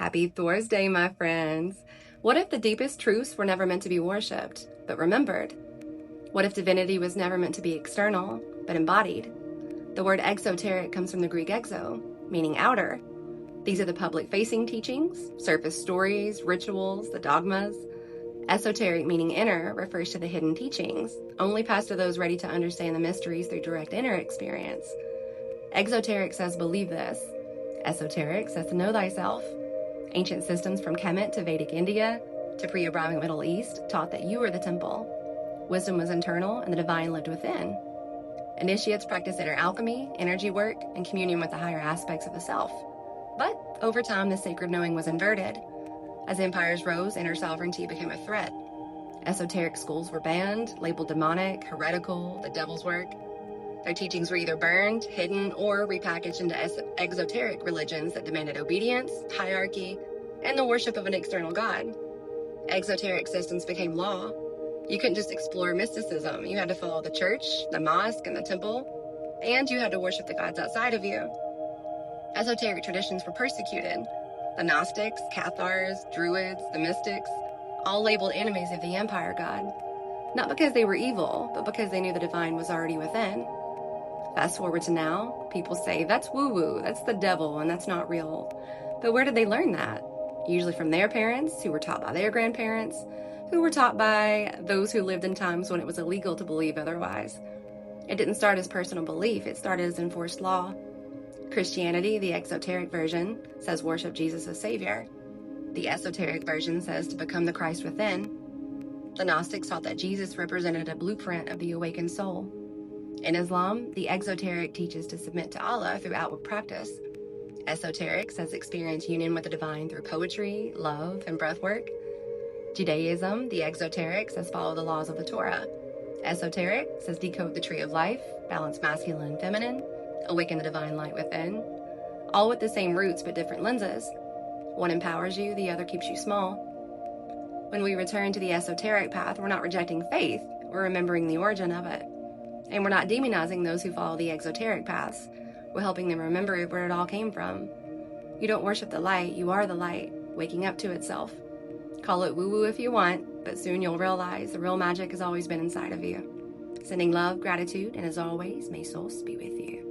Happy Thursday, my friends. What if the deepest truths were never meant to be worshipped, but remembered? What if divinity was never meant to be external, but embodied? The word exoteric comes from the Greek exo, meaning outer. These are the public-facing teachings, surface stories, rituals, the dogmas. Esoteric, meaning inner, refers to the hidden teachings, only passed to those ready to understand the mysteries through direct inner experience. Exoteric says believe this. Esoteric says to know thyself. Ancient systems from Kemet to Vedic India to pre-Abrahamic Middle East taught that you were the temple. Wisdom was internal and the divine lived within. Initiates practiced inner alchemy, energy work, and communion with the higher aspects of the self. But over time, this sacred knowing was inverted. As empires rose, inner sovereignty became a threat. Esoteric schools were banned, labeled demonic, heretical, the devil's work. Their teachings were either burned, hidden, or repackaged into exoteric religions that demanded obedience, hierarchy, and the worship of an external god. Exoteric systems became law. You couldn't just explore mysticism. You had to follow the church, the mosque, and the temple, and you had to worship the gods outside of you. Esoteric traditions were persecuted. The Gnostics, Cathars, Druids, the mystics, all labeled enemies of the empire god. Not because they were evil, but because they knew the divine was already within. Fast forward to now, people say, that's woo-woo, that's the devil, and that's not real. But where did they learn that? Usually from their parents, who were taught by their grandparents, who were taught by those who lived in times when it was illegal to believe otherwise. It didn't start as personal belief, it started as enforced law. Christianity, the exoteric version, says worship Jesus as Savior. The esoteric version says to become the Christ within. The Gnostics taught that Jesus represented a blueprint of the awakened soul. In Islam, the exoteric teaches to submit to Allah through outward practice. Esoteric says experience union with the divine through poetry, love, and breathwork. Judaism, the exoteric, says follow the laws of the Torah. Esoteric says decode the tree of life, balance masculine and feminine, awaken the divine light within. All with the same roots but different lenses. One empowers you, the other keeps you small. When we return to the esoteric path, we're not rejecting faith, we're remembering the origin of it. And we're not demonizing those who follow the exoteric paths. We're helping them remember where it all came from. You don't worship the light, you are the light, waking up to itself. Call it woo-woo if you want, but soon you'll realize the real magic has always been inside of you. Sending love, gratitude, and as always, may souls be with you.